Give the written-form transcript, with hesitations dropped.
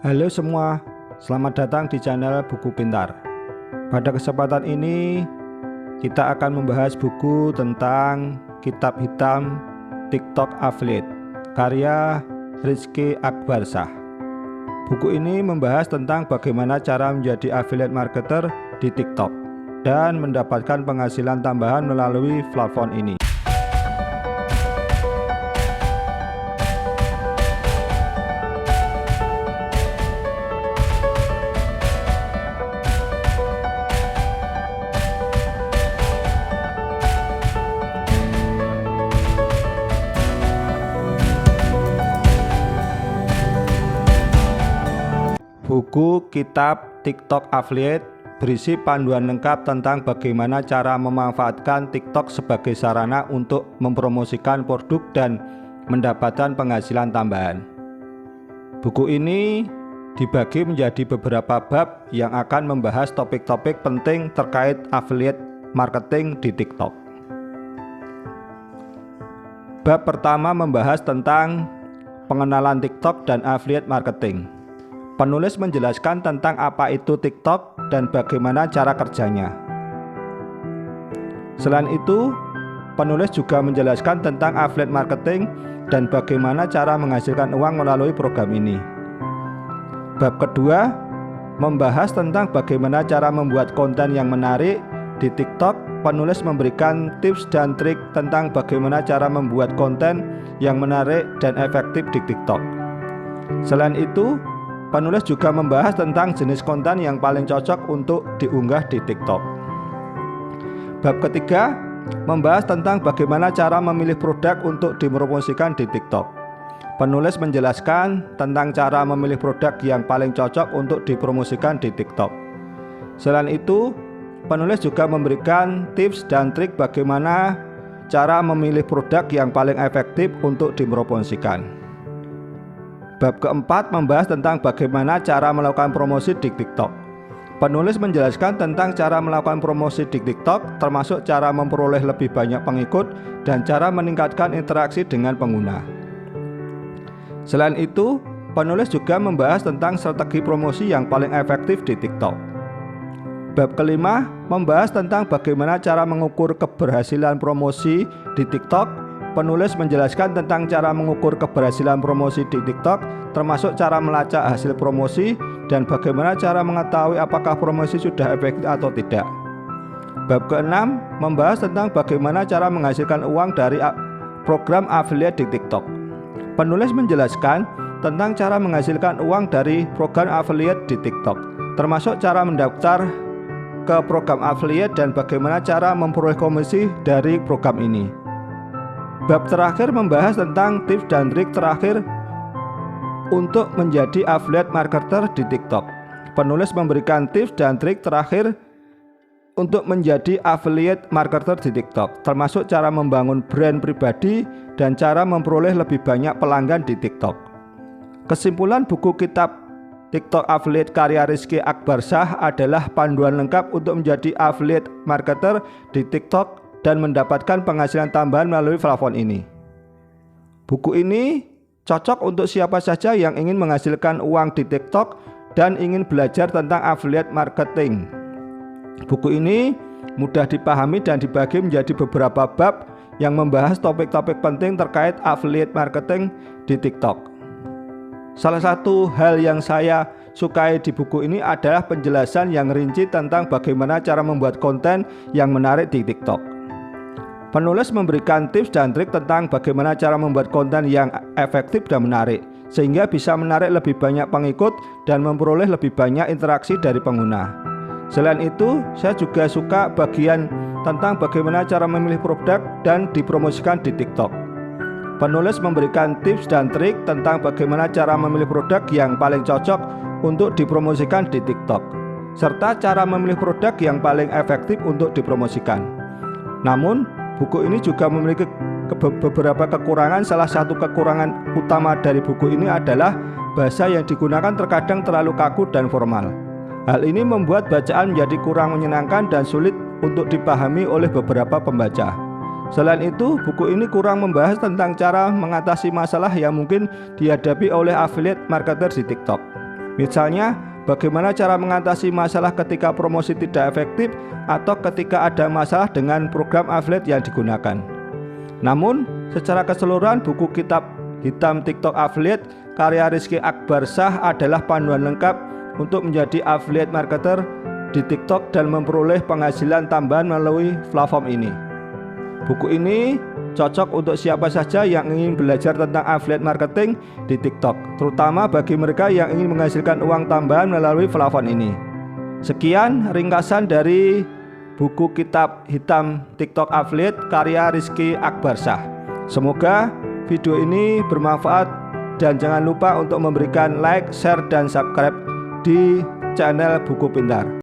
Halo semua, selamat datang di channel Buku Pintar. Pada kesempatan ini kita akan membahas buku tentang Kitab Hitam TikTok Affiliate karya Rizky Akbarsah. Buku ini membahas tentang bagaimana cara menjadi affiliate marketer di TikTok dan mendapatkan penghasilan tambahan melalui platform ini. Buku Kitab TikTok Affiliate berisi panduan lengkap tentang bagaimana cara memanfaatkan TikTok sebagai sarana untuk mempromosikan produk dan mendapatkan penghasilan tambahan. Buku ini dibagi menjadi beberapa bab yang akan membahas topik-topik penting terkait affiliate marketing di TikTok. Bab pertama membahas tentang pengenalan TikTok dan affiliate marketing. Penulis menjelaskan tentang apa itu TikTok dan bagaimana cara kerjanya. Selain itu, penulis juga menjelaskan tentang affiliate marketing dan bagaimana cara menghasilkan uang melalui program ini. Bab kedua membahas tentang bagaimana cara membuat konten yang menarik di TikTok. Penulis memberikan tips dan trik tentang bagaimana cara membuat konten yang menarik dan efektif di TikTok. Selain itu, penulis juga membahas tentang jenis konten yang paling cocok untuk diunggah di TikTok. Bab ketiga membahas tentang bagaimana cara memilih produk untuk dipromosikan di TikTok. Penulis menjelaskan tentang cara memilih produk yang paling cocok untuk dipromosikan di TikTok. Selain itu, penulis juga memberikan tips dan trik bagaimana cara memilih produk yang paling efektif untuk dipromosikan. Bab keempat membahas tentang bagaimana cara melakukan promosi di TikTok. Penulis menjelaskan tentang cara melakukan promosi di TikTok, termasuk cara memperoleh lebih banyak pengikut dan cara meningkatkan interaksi dengan pengguna. Selain itu, penulis juga membahas tentang strategi promosi yang paling efektif di TikTok. Bab kelima membahas tentang bagaimana cara mengukur keberhasilan promosi di TikTok. Penulis menjelaskan tentang cara mengukur keberhasilan promosi di TikTok, termasuk cara melacak hasil promosi dan bagaimana cara mengetahui apakah promosi sudah efektif atau tidak. Bab keenam membahas tentang bagaimana cara menghasilkan uang dari program affiliate di TikTok. Penulis menjelaskan tentang cara menghasilkan uang dari program affiliate di TikTok, termasuk cara mendaftar ke program affiliate dan bagaimana cara memperoleh komisi dari program ini. Bab terakhir membahas tentang tips dan trik terakhir untuk menjadi affiliate marketer di TikTok. Penulis memberikan tips dan trik terakhir untuk menjadi affiliate marketer di TikTok, termasuk cara membangun brand pribadi dan cara memperoleh lebih banyak pelanggan di TikTok. Kesimpulan buku Kitab TikTok Affiliate karya Rizky Akbarsah adalah panduan lengkap untuk menjadi affiliate marketer di TikTok dan mendapatkan penghasilan tambahan melalui platform ini. Buku ini cocok untuk siapa saja yang ingin menghasilkan uang di TikTok dan ingin belajar tentang affiliate marketing. Buku ini mudah dipahami dan dibagi menjadi beberapa bab yang membahas topik-topik penting terkait affiliate marketing di TikTok. Salah satu hal yang saya sukai di buku ini adalah penjelasan yang rinci tentang bagaimana cara membuat konten yang menarik di TikTok. Penulis memberikan tips dan trik tentang bagaimana cara membuat konten yang efektif dan menarik, sehingga bisa menarik lebih banyak pengikut dan memperoleh lebih banyak interaksi dari pengguna. Selain itu, saya juga suka bagian tentang bagaimana cara memilih produk dan dipromosikan di TikTok. Penulis memberikan tips dan trik tentang bagaimana cara memilih produk yang paling cocok untuk dipromosikan di TikTok, serta cara memilih produk yang paling efektif untuk dipromosikan. Namun, buku ini juga memiliki beberapa kekurangan. Salah satu kekurangan utama dari buku ini adalah bahasa yang digunakan terkadang terlalu kaku dan formal. Hal ini membuat bacaan menjadi kurang menyenangkan dan sulit untuk dipahami oleh beberapa pembaca. Selain itu, buku ini kurang membahas tentang cara mengatasi masalah yang mungkin dihadapi oleh affiliate marketer di TikTok. Misalnya, bagaimana cara mengatasi masalah ketika promosi tidak efektif atau ketika ada masalah dengan program affiliate yang digunakan. Namun, secara keseluruhan buku kitab hitam TikTok Affiliate karya Rizky Akbarsah adalah panduan lengkap untuk menjadi affiliate marketer di TikTok dan memperoleh penghasilan tambahan melalui platform ini. Buku ini cocok untuk siapa saja yang ingin belajar tentang affiliate marketing di TikTok, terutama bagi mereka yang ingin menghasilkan uang tambahan melalui platform ini. Sekian ringkasan dari buku kitab hitam TikTok Affiliate karya Rizky Akbarsah. Semoga video ini bermanfaat dan jangan lupa untuk memberikan like, share, dan subscribe di channel Buku Pintar.